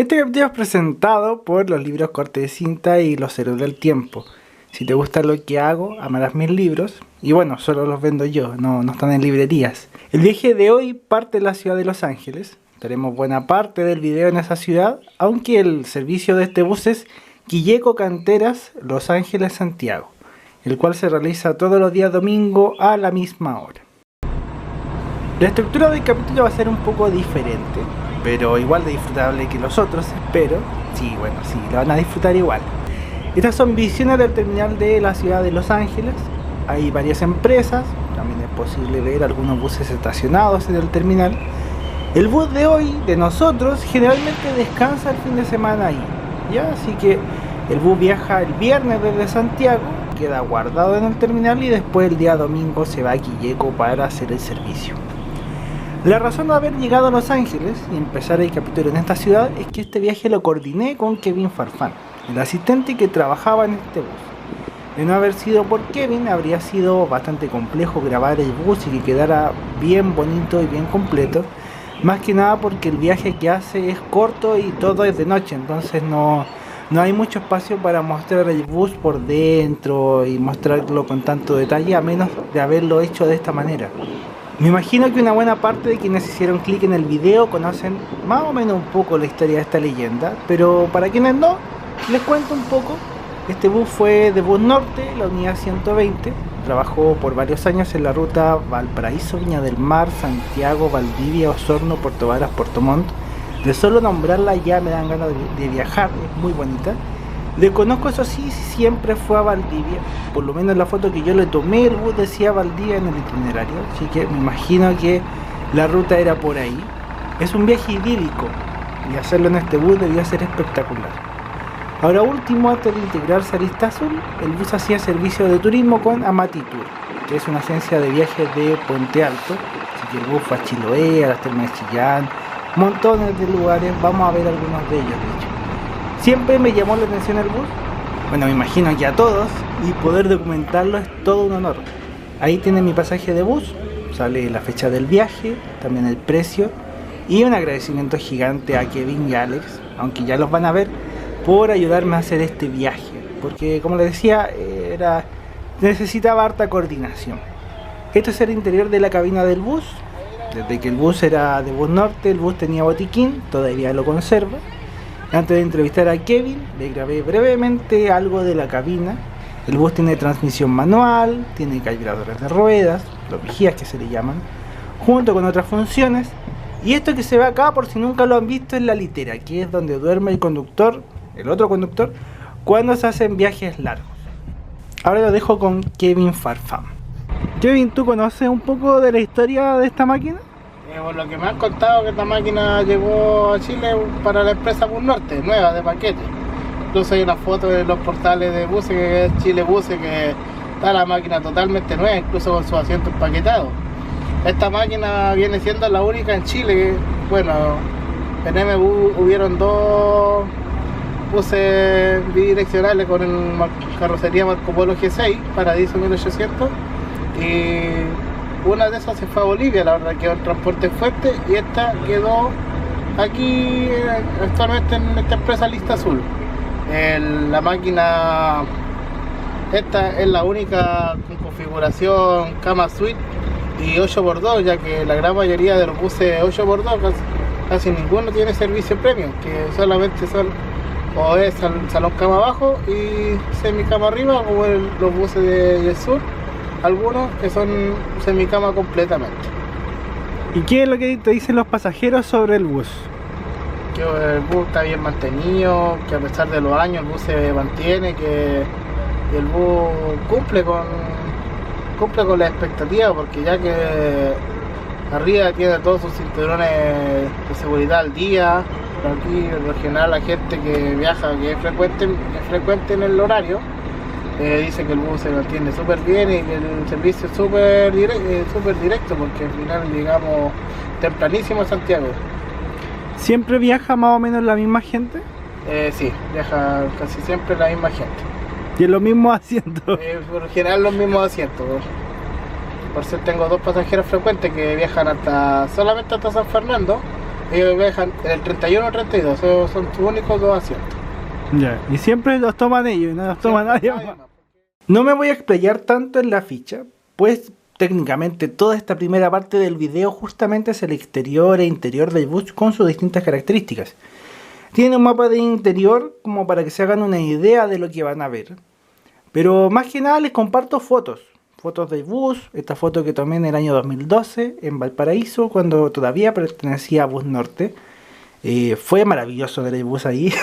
Este capítulo es presentado por los libros Corte de Cinta y Los Héroes del Tiempo. Si te gusta lo que hago, amarás mis libros. Y bueno, solo los vendo yo, no están en librerías. El viaje de hoy parte de la ciudad de Los Ángeles. Tenemos buena parte del video en esa ciudad, aunque el servicio de este bus es Quilleco Canteras, Los Ángeles, Santiago, el cual se realiza todos los días domingo a la misma hora. La estructura del capítulo va a ser un poco diferente, pero igual de disfrutable que los otros, espero. Sí, lo van a disfrutar igual. Estas son visiones del terminal de la ciudad de Los Ángeles. Hay varias empresas, también es posible ver algunos buses estacionados en el terminal. El bus de hoy, de nosotros, generalmente descansa el fin de semana ahí, ¿ya? Así que el bus viaja el viernes desde Santiago, queda guardado en el terminal y después el día domingo se va a Quilleco para hacer el servicio. La razón de haber llegado a Los Ángeles y empezar el capítulo en esta ciudad es que este viaje lo coordiné con Kevin Farfán, el asistente que trabajaba en este bus. De no haber sido por Kevin, habría sido bastante complejo grabar el bus y que quedara bien bonito y bien completo. Más que nada porque el viaje que hace es corto y todo es de noche, entonces no hay mucho espacio para mostrar el bus por dentro y mostrarlo con tanto detalle, a menos de haberlo hecho de esta manera. Me imagino que una buena parte de quienes hicieron clic en el video conocen más o menos un poco la historia de esta leyenda, pero para quienes no, les cuento un poco. Este bus fue de Bus Norte, la unidad 120, trabajó por varios años en la ruta Valparaíso, Viña del Mar, Santiago, Valdivia, Osorno, Puerto Varas, Puerto Montt. De solo nombrarla ya me dan ganas de viajar, es muy bonita. Desconozco, eso sí, si siempre fue a Valdivia, por lo menos en la foto que yo le tomé el bus decía Valdivia en el itinerario, así que me imagino que la ruta era por ahí. Es un viaje idílico y hacerlo en este bus debía ser espectacular. Ahora último, antes de integrarse a Lista Azul, el bus hacía servicio de turismo con Amati Tour, que es una agencia de viajes de Puente Alto, así que el bus fue a Chiloé, a las Termas de Chillán, montones de lugares, vamos a ver algunos de ellos de hecho. Siempre me llamó la atención el bus, bueno, me imagino que a todos, y poder documentarlo es todo un honor. Ahí tiene mi pasaje de bus, sale la fecha del viaje, también el precio, y un agradecimiento gigante a Kevin y Alex, aunque ya los van a ver, por ayudarme a hacer este viaje, porque como les decía, necesitaba harta coordinación. Esto es el interior de la cabina del bus. Desde que el bus era de Bus Norte, el bus tenía botiquín, todavía lo conserva. Antes de entrevistar a Kevin, le grabé brevemente algo de la cabina. El bus tiene transmisión manual, tiene calibradores de ruedas, los vigías que se le llaman, junto con otras funciones. Y esto que se ve acá, por si nunca lo han visto, es la litera, que es donde duerme el otro conductor, cuando se hacen viajes largos. Ahora lo dejo con Kevin Farfán. Kevin, ¿tú conoces un poco de la historia de esta máquina? Por lo que me han contado, que esta máquina llegó a Chile para la empresa Bus Norte, nueva, de paquete. Incluso hay una foto de los portales de buses, que es Chile Buses, que está la máquina totalmente nueva, incluso con sus asientos empaquetados. Esta máquina viene siendo la única en Chile. Bueno, en MBU hubieron dos buses bidireccionales con carrocería Marco Polo G6, Paradiso 1800, y una de esas se fue a Bolivia, la verdad quedó en transporte fuerte, y esta quedó aquí actualmente en esta empresa Lista Azul. La máquina, esta es la única con configuración cama suite y 8x2, ya que la gran mayoría de los buses 8x2 casi ninguno tiene servicio premium, que solamente son o es salón cama abajo y semicama arriba, como los buses de Sur, algunos que son semicama completamente. ¿Y qué es lo que te dicen los pasajeros sobre el bus? Que el bus está bien mantenido, que a pesar de los años el bus se mantiene, que el bus cumple con la expectativa, porque ya que arriba tiene todos sus cinturones de seguridad al día. Aquí en lo general la gente que viaja, que es frecuente en el horario, dice que el bus se mantiene súper bien y que el servicio es súper directo, porque al final llegamos tempranísimo a Santiago. ¿Siempre viaja más o menos la misma gente? Sí, viaja casi siempre la misma gente. ¿Y en los mismos asientos? Por lo general los mismos asientos. Por eso tengo dos pasajeros frecuentes que viajan solamente hasta San Fernando, Ellos dejan el 31 o 32, esos son sus únicos 2 asientos. Ya, y siempre los toman ellos, no los toma nadie más. No me voy a explayar tanto en la ficha, pues técnicamente toda esta primera parte del video justamente es el exterior e interior del bus con sus distintas características. Tiene un mapa de interior como para que se hagan una idea de lo que van a ver. Pero más que nada les comparto fotos del bus, esta foto que tomé en el año 2012 en Valparaíso cuando todavía pertenecía a Bus Norte. Fue maravilloso ver el bus ahí,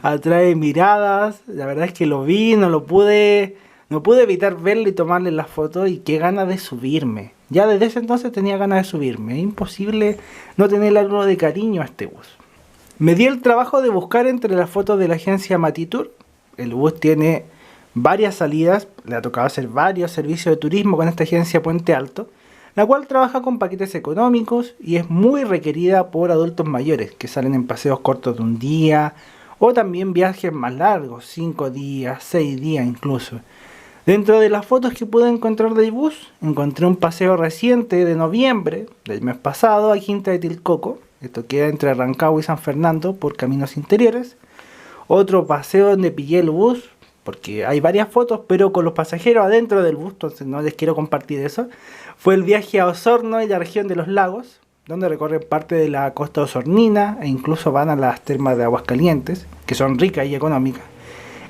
atrae miradas, la verdad es que lo vi, no pude evitar verle y tomarle las fotos y qué ganas de subirme. Ya desde ese entonces tenía ganas de subirme, es imposible no tenerle algo de cariño a este bus. Me di el trabajo de buscar entre las fotos de la agencia Matitour. El bus tiene varias salidas, le ha tocado hacer varios servicios de turismo con esta agencia Puente Alto, la cual trabaja con paquetes económicos y es muy requerida por adultos mayores que salen en paseos cortos de un día o también viajes más largos, 5 días, 6 días incluso. Dentro de las fotos que pude encontrar del bus, encontré un paseo reciente de noviembre del mes pasado a Quinta de Tilcoco, esto queda entre Rancagua y San Fernando por caminos interiores. Otro paseo donde pillé el bus, porque hay varias fotos, pero con los pasajeros adentro del bus, entonces no les quiero compartir eso. Fue el viaje a Osorno y la región de los lagos, donde recorren parte de la costa osornina e incluso van a las termas de Aguascalientes, que son ricas y económicas.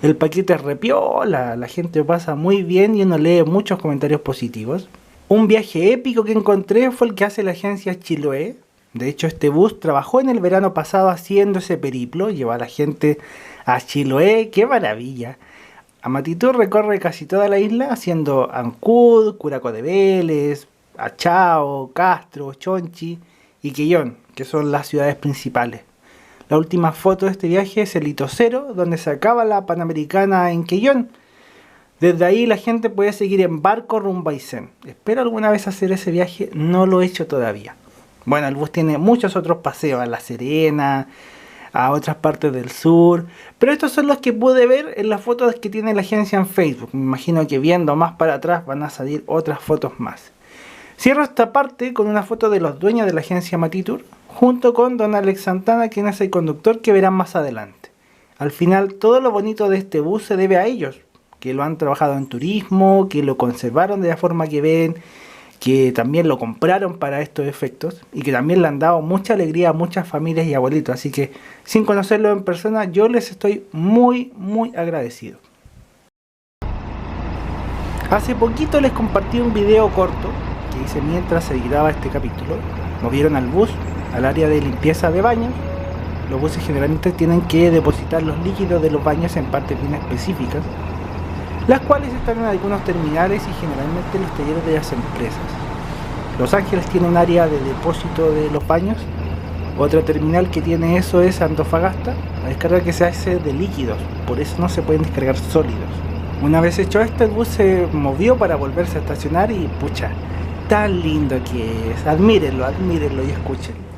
El paquete es repiola, la gente pasa muy bien y uno lee muchos comentarios positivos. Un viaje épico que encontré fue el que hace la agencia Chiloé. De hecho, este bus trabajó en el verano pasado haciendo ese periplo, lleva a la gente a Chiloé, ¡qué maravilla! Matitour recorre casi toda la isla haciendo Ancud, Curacao de Vélez, Achao, Castro, Chonchi y Quellón, que son las ciudades principales. La última foto de este viaje es el Hito Cero, donde se acaba la Panamericana en Quellón. Desde ahí la gente puede seguir en barco rumbo a Aysén. Espero alguna vez hacer ese viaje, no lo he hecho todavía. Bueno, el bus tiene muchos otros paseos, a La Serena, a otras partes del sur, pero estos son los que pude ver en las fotos que tiene la agencia en Facebook. Me imagino que viendo más para atrás van a salir otras fotos más. Cierro esta parte con una foto de los dueños de la agencia Matitour, junto con don Alex Santana, quien es el conductor que verán más adelante. Al final, todo lo bonito de este bus se debe a ellos, que lo han trabajado en turismo, que lo conservaron de la forma que ven, que también lo compraron para estos efectos y que también le han dado mucha alegría a muchas familias y abuelitos. Así que, sin conocerlo en persona, yo les estoy muy agradecido. Hace poquito les compartí un video corto que hice mientras se grababa este capítulo. Movieron al bus al área de limpieza de baños. Los buses generalmente tienen que depositar los líquidos de los baños en partes bien específicas, las cuales están en algunos terminales y generalmente en los talleres de las empresas. Los Ángeles tiene un área de depósito de los baños. Otra terminal que tiene eso es Antofagasta, la descarga que se hace de líquidos, por eso no se pueden descargar sólidos. Una vez hecho esto, el bus se movió para volverse a estacionar y pucha, tan lindo que es. Admírenlo y escúchenlo.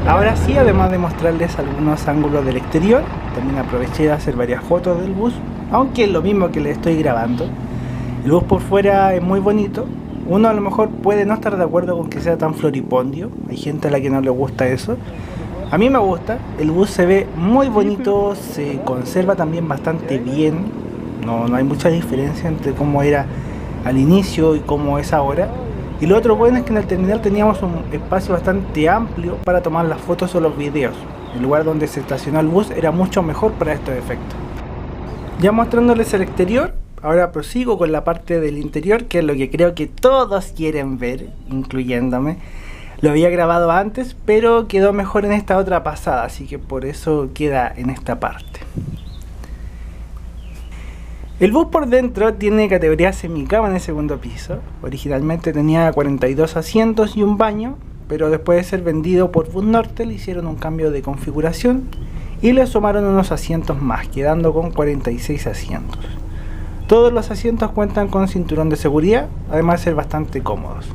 Ahora sí, además de mostrarles algunos ángulos del exterior, también aproveché de hacer varias fotos del bus, aunque es lo mismo que les estoy grabando. El bus por fuera es muy bonito. Uno a lo mejor puede no estar de acuerdo con que sea tan floripondio, hay gente a la que no le gusta eso. A mí me gusta, el bus se ve muy bonito, se conserva también bastante bien, no hay mucha diferencia entre cómo era al inicio y cómo es ahora. Y lo otro bueno es que en el terminal teníamos un espacio bastante amplio para tomar las fotos o los videos. El lugar donde se estacionó el bus era mucho mejor para estos efectos. Ya mostrándoles el exterior, ahora prosigo con la parte del interior, que es lo que creo que todos quieren ver, incluyéndome. Lo había grabado antes, pero quedó mejor en esta otra pasada, así que por eso queda en esta parte. El bus por dentro tiene categoría semicama en el segundo piso. Originalmente tenía 42 asientos y un baño, pero después de ser vendido por Bus Norte le hicieron un cambio de configuración y le sumaron unos asientos más, quedando con 46 asientos. Todos los asientos cuentan con cinturón de seguridad, además de ser bastante cómodos.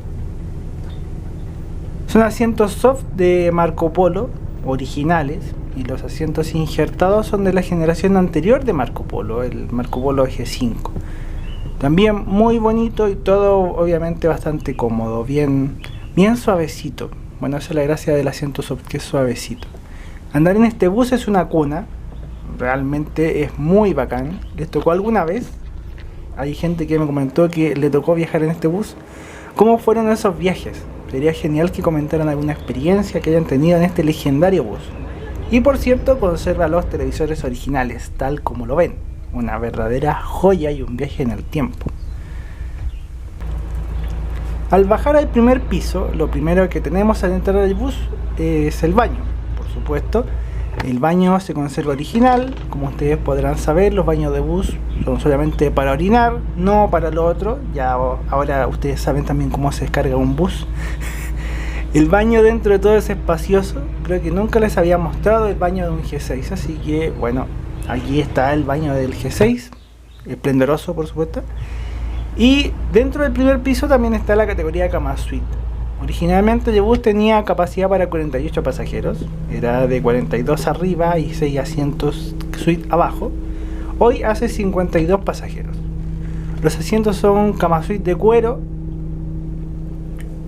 Son asientos soft de Marco Polo, originales, y los asientos injertados son de la generación anterior de Marco Polo, el Marco Polo G5. También muy bonito y todo obviamente bastante cómodo, bien suavecito. Bueno, esa es la gracia del asiento soft, que es suavecito. Andar en este bus es una cuna, realmente es muy bacán. ¿Les tocó alguna vez? Hay gente que me comentó que le tocó viajar en este bus. ¿Cómo fueron esos viajes? Sería genial que comentaran alguna experiencia que hayan tenido en este legendario bus. Y por cierto, conserva los televisores originales, tal como lo ven. Una verdadera joya y un viaje en el tiempo. Al bajar al primer piso, lo primero que tenemos al entrar al bus es el baño, por supuesto. El baño se conserva original, como ustedes podrán saber, los baños de bus son solamente para orinar, no para lo otro. Ya ahora ustedes saben también cómo se descarga un bus. El baño dentro de todo es espacioso, creo que nunca les había mostrado el baño de un G6, así que bueno, aquí está el baño del G6, esplendoroso por supuesto. Y dentro del primer piso también está la categoría Cama Suite. Originalmente el bus tenía capacidad para 48 pasajeros, era de 42 arriba y 6 asientos suite abajo. Hoy hace 52 pasajeros. Los asientos son Cama Suite de cuero,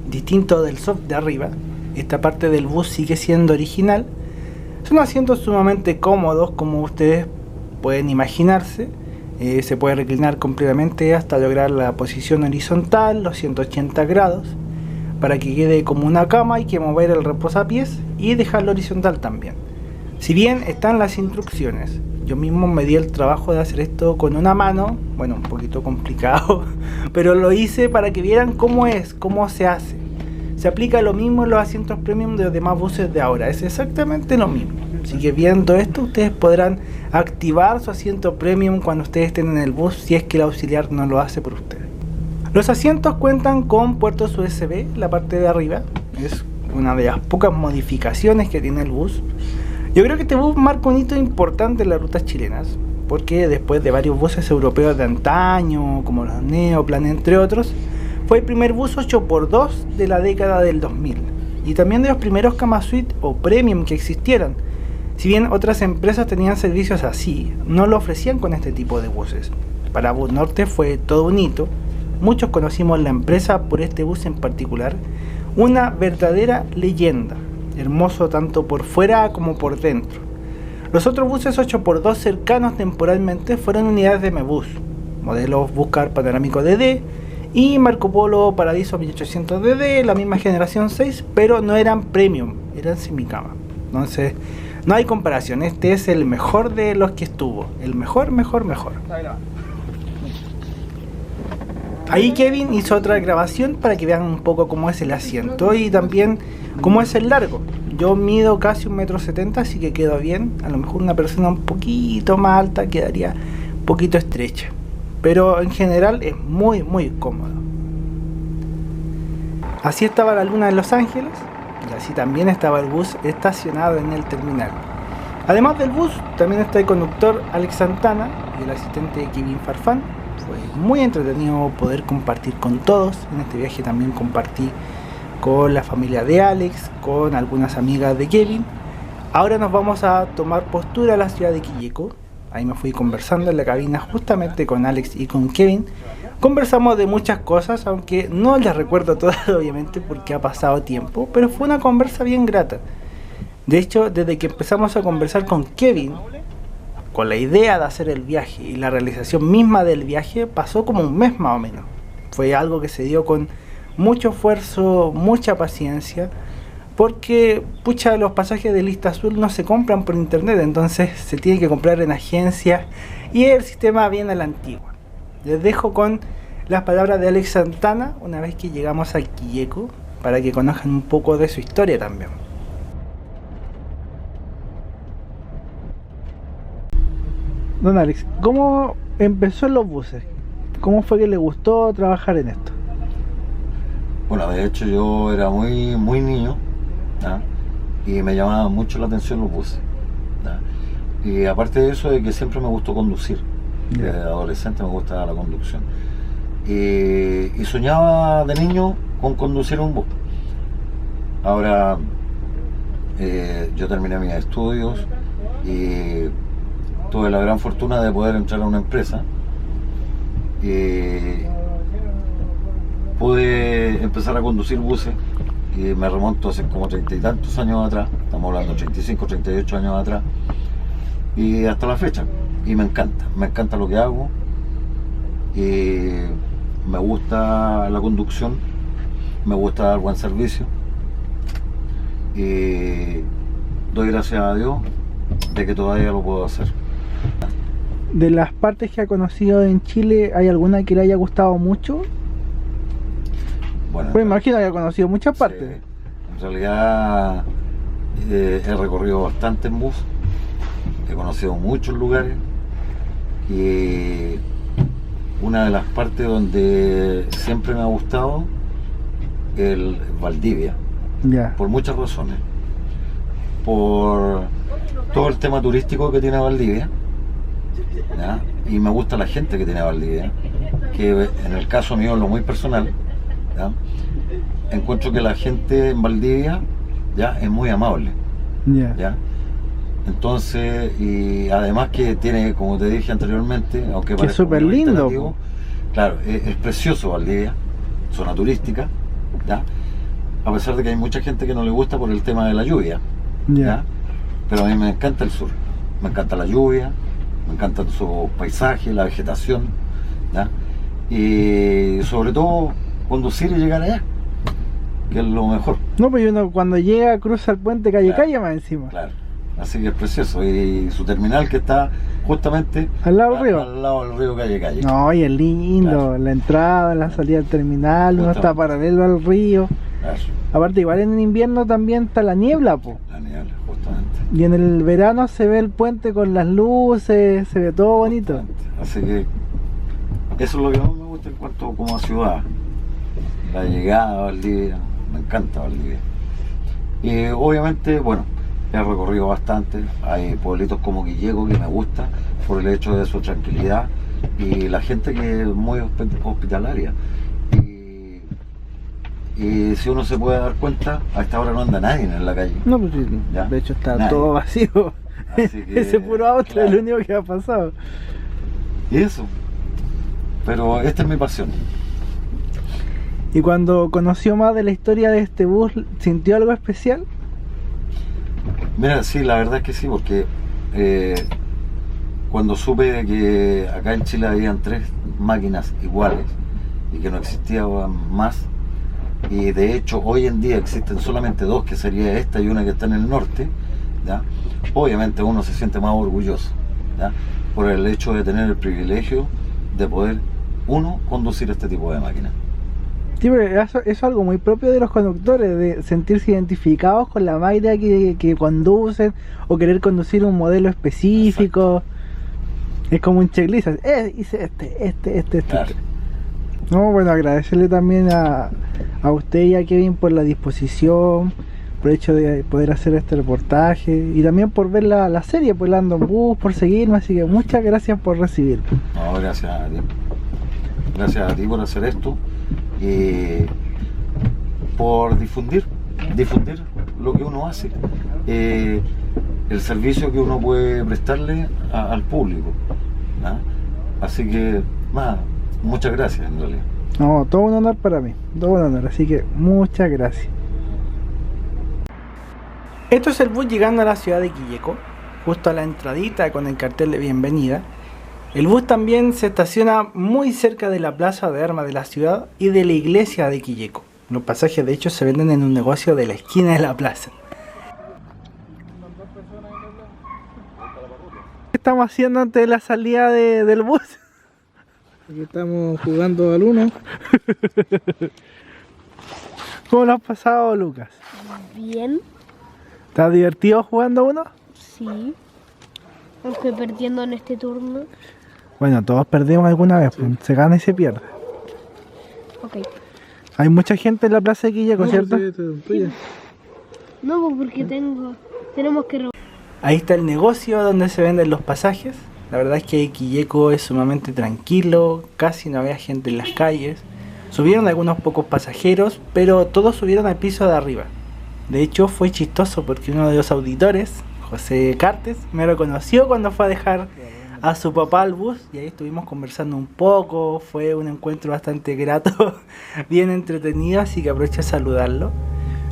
distinto del soft de arriba. Esta parte del bus sigue siendo original. Son asientos sumamente cómodos, como ustedes pueden imaginarse. Se puede reclinar completamente hasta lograr la posición horizontal, los 180 grados. Para que quede como una cama hay que mover el reposapiés y dejarlo horizontal también. Si bien están las instrucciones, yo mismo me di el trabajo de hacer esto con una mano, bueno, un poquito complicado, pero lo hice para que vieran cómo es, cómo se hace. Se aplica lo mismo en los asientos premium de los demás buses de ahora, es exactamente lo mismo. Así que viendo esto, ustedes podrán activar su asiento premium cuando ustedes estén en el bus, si es que el auxiliar no lo hace por ustedes. Los asientos cuentan con puertos USB, la parte de arriba, es una de las pocas modificaciones que tiene el bus. Yo creo que este bus marca un hito importante en las rutas chilenas, porque después de varios buses europeos de antaño, como los Neoplan entre otros, fue el primer bus 8x2 de la década del 2000, y también de los primeros Cama Suite o Premium que existieran. Si bien otras empresas tenían servicios así, no lo ofrecían con este tipo de buses. Para Bus Norte fue todo un hito. Muchos conocimos la empresa por este bus en particular, una verdadera leyenda, hermoso tanto por fuera como por dentro. Los otros buses 8x2 cercanos temporalmente fueron unidades de Mebus, modelos Buscar Panorámico DD y Marco Polo Paradiso 1800 DD, la misma generación 6, pero no eran premium, eran semicama. Entonces, no hay comparación, este es el mejor de los que estuvo, el mejor. Ahí Kevin hizo otra grabación para que vean un poco cómo es el asiento y también cómo es el largo. Yo mido casi 1,70 m, así que quedó bien. A lo mejor una persona un poquito más alta quedaría un poquito estrecha, pero en general es muy cómodo. Así estaba la luna de Los Ángeles y así también estaba el bus estacionado en el terminal. Además del bus también está el conductor Alex Santana y el asistente Kevin Farfán. Fue muy entretenido poder compartir con todos. En este viaje también compartí con la familia de Alex, con algunas amigas de Kevin. Ahora nos vamos a tomar postura a la ciudad de Quilleco. Ahí me fui conversando en la cabina justamente con Alex y con Kevin. Conversamos de muchas cosas, aunque no las recuerdo todas obviamente porque ha pasado tiempo, pero fue una conversa bien grata. De hecho, desde que empezamos a conversar con Kevin, con la idea de hacer el viaje y la realización misma del viaje, pasó como un mes más o menos. Fue algo que se dio con mucho esfuerzo, mucha paciencia, porque los pasajes de lista azul no se compran por internet, entonces se tiene que comprar en agencias y el sistema viene a la antigua. Les dejo con las palabras de Alex Santana una vez que llegamos a Quilleco, para que conozcan un poco de su historia también. Don Alex, ¿cómo empezó en los buses? ¿Cómo fue que le gustó trabajar en esto? Bueno, de hecho yo era muy niño, ¿ya? Y me llamaban mucho la atención los buses, ¿ya? Y aparte de eso, de que siempre me gustó conducir, De adolescente me gustaba la conducción. Y soñaba de niño con conducir un bus. Ahora yo terminé mis estudios y tuve la gran fortuna de poder entrar a una empresa. Pude empezar a conducir buses y me remonto hace como 30 y tantos años atrás, estamos hablando de 35, 38 años atrás, y hasta la fecha. Y me encanta lo que hago, y me gusta la conducción, me gusta dar buen servicio, y doy gracias a Dios de que todavía lo puedo hacer. De las partes que ha conocido en Chile, ¿hay alguna que le haya gustado mucho? Bueno, Pues imagino que ha conocido muchas partes. Sí, en realidad he recorrido bastante en bus, he conocido muchos lugares, y una de las partes donde siempre me ha gustado es Valdivia, Ya. por muchas razones. Por todo el tema turístico que tiene Valdivia, ¿ya? Y me gusta la gente que tiene Valdivia, que en el caso mío, en lo muy personal, ¿ya? Encuentro que la gente en Valdivia, ¿ya?, es muy amable, Ya. ¿ya? Entonces, y además que tiene, como te dije anteriormente, aunque Que es parezca súper muy lindo, reiterativo, claro, es precioso Valdivia, zona turística, ¿ya? A pesar de que hay mucha gente que no le gusta por el tema de la lluvia, Ya. ¿ya? Pero a mí me encanta el sur, me encanta la lluvia, me encantan sus paisajes, la vegetación, ¿ya? Y sobre todo conducir y llegar allá, que es lo mejor. No, pues uno cuando llega cruza el puente calle Claro. calle más encima. Claro, así que es precioso. Y su terminal que está justamente Al lado del río. al lado del río Calle. No, y es lindo, Claro. la entrada, la salida del terminal, uno está Justamente. paralelo al río. Claro, Aparte, igual en invierno también está la niebla, po. la niebla, justamente. Y en el verano se ve el puente con las luces, se ve todo bonito. Justamente. Así que eso es lo que más me gusta en cuanto como a ciudad. La llegada a Valdivia, me encanta Valdivia. Y obviamente, bueno, he recorrido bastante. Hay pueblitos como Quilleco que me gusta por el hecho de su tranquilidad y la gente que es muy hospitalaria. Y si uno se puede dar cuenta, a esta hora no anda nadie en la calle. No, pues sí, Ya. de hecho está Nadie. todo vacío. Así que, Ese puro auto claro. es lo único que ha pasado. Y eso. Pero esta es mi pasión. Y cuando conoció más de la historia de este bus, ¿sintió algo especial? Mira, sí, la verdad es que sí, porque cuando supe de que acá en Chile habían 3 máquinas iguales y que no existían más, y de hecho hoy en día existen solamente 2, que sería esta y una que está en el norte, ¿ya? Obviamente uno se siente más orgulloso, ¿ya?, por el hecho de tener el privilegio de poder uno conducir este tipo de máquinas. Sí, pero eso es algo muy propio de los conductores, de sentirse identificados con la máquina que conducen o querer conducir un modelo específico. Exacto. Es como un checklist, hice este. Claro. No, bueno, agradecerle también a usted y a Kevin por la disposición, por el hecho de poder hacer este reportaje y también por ver la serie, por Landon Bus, por seguirme, así que muchas gracias por recibirme. No, gracias a ti. Gracias a ti por hacer esto y por difundir lo que uno hace, el servicio que uno puede prestarle al público, ¿no? Así que, nada, muchas gracias en realidad. No, todo un honor para mí, todo un honor, así que muchas gracias. Esto es el bus llegando a la ciudad de Quilleco, justo a la entradita con el cartel de bienvenida. El bus también se estaciona muy cerca de la plaza de armas de la ciudad y de la iglesia de Quilleco. Los pasajes de hecho se venden en un negocio de la esquina de la plaza. ¿Qué estamos haciendo antes de la salida del bus? Aquí estamos jugando al uno. ¿Cómo lo has pasado, Lucas? Bien, ¿Estás divertido jugando a uno? sí. Aunque perdiendo en este turno. Bueno, todos perdimos alguna vez, pues, se gana y se pierde. Ok. Hay mucha gente en la plaza de Quilleco, ¿cierto? No, pues porque tenemos que... Ahí está el negocio donde se venden los pasajes. La verdad es que Quilleco es sumamente tranquilo, casi no había gente en las calles. Subieron algunos pocos pasajeros, pero todos subieron al piso de arriba. De hecho fue chistoso porque uno de los auditores, José Cartes, me reconoció cuando fue a dejar a su papá al bus y ahí estuvimos conversando un poco. Fue un encuentro bastante grato, bien entretenido, así que aproveché a saludarlo.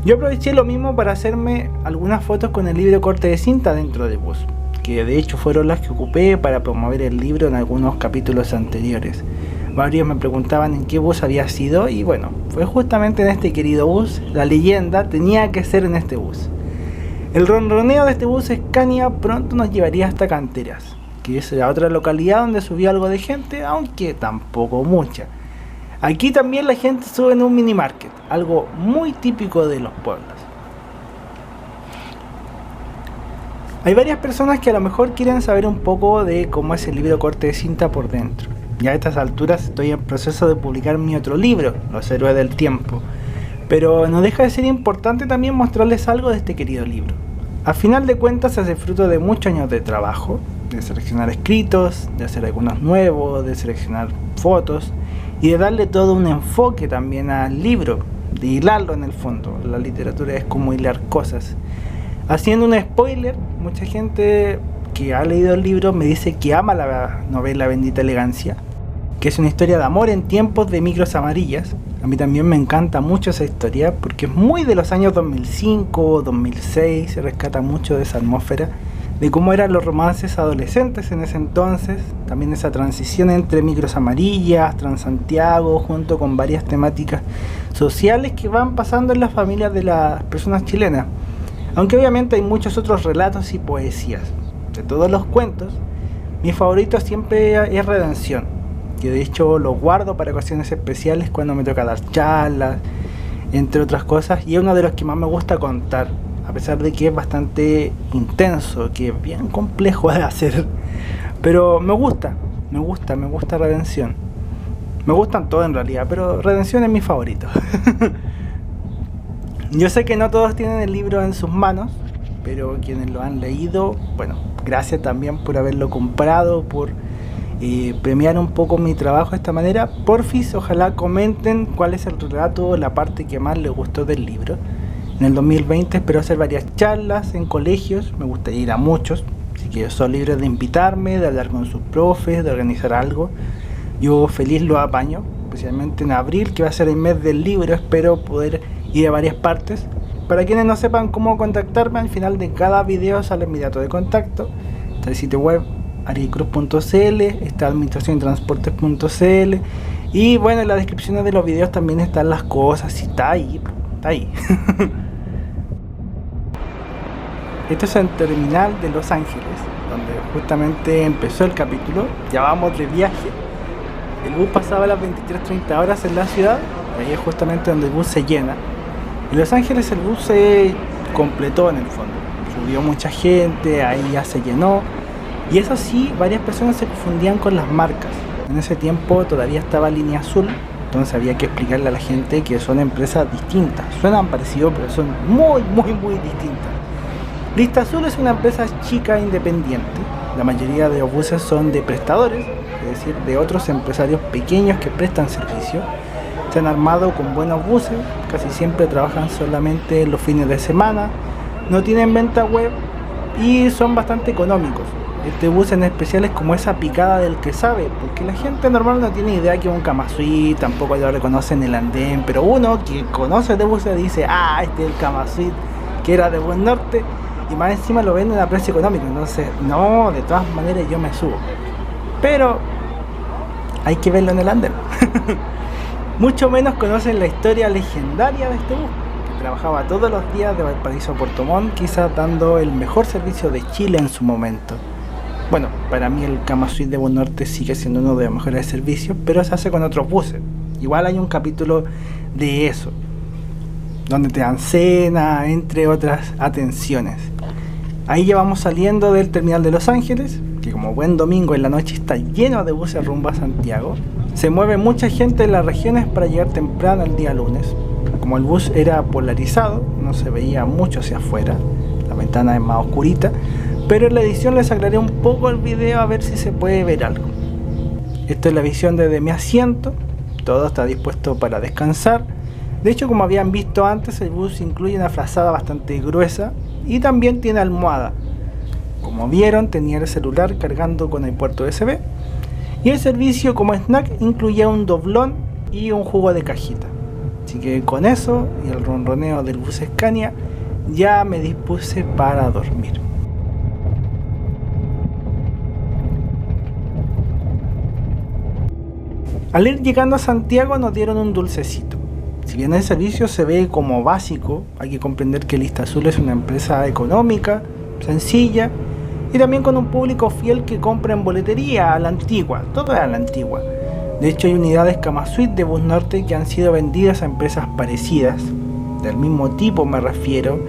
Yo aproveché lo mismo para hacerme algunas fotos con el libro corte de cinta dentro del bus, que de hecho fueron las que ocupé para promover el libro en algunos capítulos anteriores. Varios me preguntaban en qué bus había sido y bueno, fue justamente en este querido bus. La leyenda tenía que ser en este bus. El ronroneo de este bus Scania pronto nos llevaría hasta Canteras, que es la otra localidad donde subió algo de gente, aunque tampoco mucha. Aquí también la gente sube en un mini market, algo muy típico de los pueblos. Hay varias personas que a lo mejor quieren saber un poco de cómo es el libro corte de cinta por dentro. Ya a estas alturas estoy en proceso de publicar mi otro libro, Los Héroes del Tiempo, pero no deja de ser importante también mostrarles algo de este querido libro. A final de cuentas se hace fruto de muchos años de trabajo, de seleccionar escritos, de hacer algunos nuevos, de seleccionar fotos y de darle todo un enfoque también al libro, de hilarlo en el fondo. La literatura es como hilar cosas. Haciendo un spoiler, mucha gente que ha leído el libro me dice que ama la novela Bendita Elegancia, que es una historia de amor en tiempos de micros amarillas. A mí también me encanta mucho esa historia porque es muy de los años 2005, 2006, se rescata mucho de esa atmósfera, de cómo eran los romances adolescentes en ese entonces, también esa transición entre micros amarillas, Transantiago, junto con varias temáticas sociales que van pasando en las familias de las personas chilenas. Aunque obviamente hay muchos otros relatos y poesías. De todos los cuentos, mi favorito siempre es Redención, que de hecho lo guardo para ocasiones especiales cuando me toca dar charlas, entre otras cosas, y es uno de los que más me gusta contar, a pesar de que es bastante intenso, que es bien complejo de hacer, pero me gusta Redención. Me gustan todos en realidad, pero Redención es mi favorito. Yo sé que no todos tienen el libro en sus manos, pero quienes lo han leído, bueno, gracias también por haberlo comprado, por premiar un poco mi trabajo de esta manera. Porfis, ojalá comenten cuál es el relato, la parte que más les gustó del libro. En el 2020 espero hacer varias charlas en colegios, me gustaría ir a muchos, así que son libres de invitarme, de hablar con sus profes, de organizar algo. Yo feliz lo apaño, especialmente en abril, que va a ser el mes del libro. Espero poder ir a varias partes. Para quienes no sepan cómo contactarme, al final de cada video sale mi dato de contacto. Está el sitio web arielcruz.cl, está administracionytransportes.cl y bueno, en las descripciones de los videos también están las cosas, y está ahí. Esto es el terminal de Los Ángeles, donde justamente empezó el capítulo. Ya vamos de viaje. El bus pasaba a las 23:30 horas en la ciudad, ahí es justamente donde el bus se llena. En Los Ángeles el bus se completó en el fondo, subió mucha gente, ahí ya se llenó. Y eso sí, varias personas se confundían con las marcas. En ese tiempo todavía estaba Línea Azul, entonces había que explicarle a la gente que son empresas distintas. Suenan parecidos, pero son muy distintas. Lista Azul es una empresa chica independiente. La mayoría de los buses son de prestadores, es decir, de otros empresarios pequeños que prestan servicio. Se han armado con buenos buses, casi siempre trabajan solamente los fines de semana, no tienen venta web y son bastante económicos. Este bus en especial es como esa picada del que sabe, porque la gente normal no tiene idea que es un Kamasuit, tampoco lo reconocen el andén, pero uno que conoce de buses dice, este es el Kamasuit que era de Buen Norte, y más encima lo venden a precio económico. Entonces, no, de todas maneras yo me subo, pero hay que verlo en el andén. Mucho menos conocen la historia legendaria de este bus, que trabajaba todos los días de Valparaíso a Puerto Montt, quizás dando el mejor servicio de Chile en su momento. Bueno, para mí el Kamasuit de Buen Norte sigue siendo uno de los mejores servicios, pero se hace con otros buses. Igual hay un capítulo de eso, donde te dan cena, entre otras atenciones. Ahí ya vamos saliendo del terminal de Los Ángeles, que como buen domingo en la noche está lleno de buses rumbo a Santiago. Se mueve mucha gente en las regiones para llegar temprano el día lunes. Como el bus era polarizado, no se veía mucho hacia afuera, la ventana es más oscurita, pero en la edición les aclaré un poco el video a ver si se puede ver algo. Esta es la visión desde mi asiento, todo está dispuesto para descansar. De hecho, como habían visto antes, el bus incluye una frazada bastante gruesa y también tiene almohada. Como vieron, tenía el celular cargando con el puerto USB y el servicio como snack incluía un doblón y un jugo de cajita. Así que con eso y el ronroneo del bus Scania ya me dispuse para dormir. Al ir llegando a Santiago nos dieron un dulcecito. Si bien el servicio se ve como básico, hay que comprender que Lista Azul es una empresa económica, sencilla y también con un público fiel que compra en boletería a la antigua, todo es a la antigua. De hecho hay unidades Cama Suite de Bus Norte que han sido vendidas a empresas parecidas, del mismo tipo me refiero,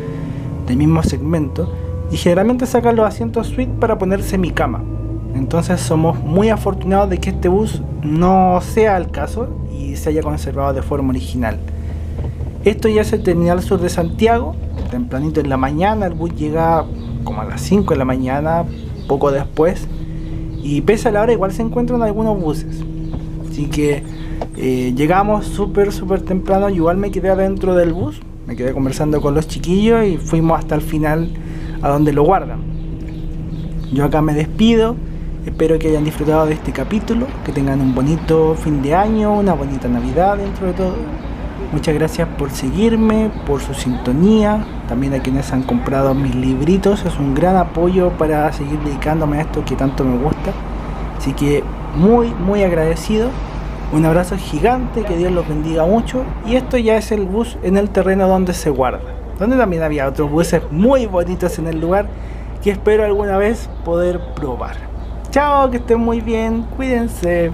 del mismo segmento, y generalmente sacan los asientos suite para ponerse mi cama. Entonces somos muy afortunados de que este bus no sea el caso y se haya conservado de forma original. Esto ya es el terminal sur de Santiago. Tempranito en la mañana, el bus llega como a las 5 de la mañana, poco después, y pese a la hora igual se encuentran algunos buses. Así que llegamos súper temprano. Yo igual me quedé adentro del bus, me quedé conversando con los chiquillos y fuimos hasta el final a donde lo guardan. Yo acá me despido. Espero que hayan disfrutado de este capítulo, que tengan un bonito fin de año, una bonita Navidad dentro de todo. Muchas gracias por seguirme, por su sintonía, también a quienes han comprado mis libritos, es un gran apoyo para seguir dedicándome a esto que tanto me gusta. Así que muy agradecido, un abrazo gigante, que Dios los bendiga mucho. Y esto ya es el bus en el terreno donde se guarda, donde también había otros buses muy bonitos en el lugar que espero alguna vez poder probar. Chao, que estén muy bien, cuídense.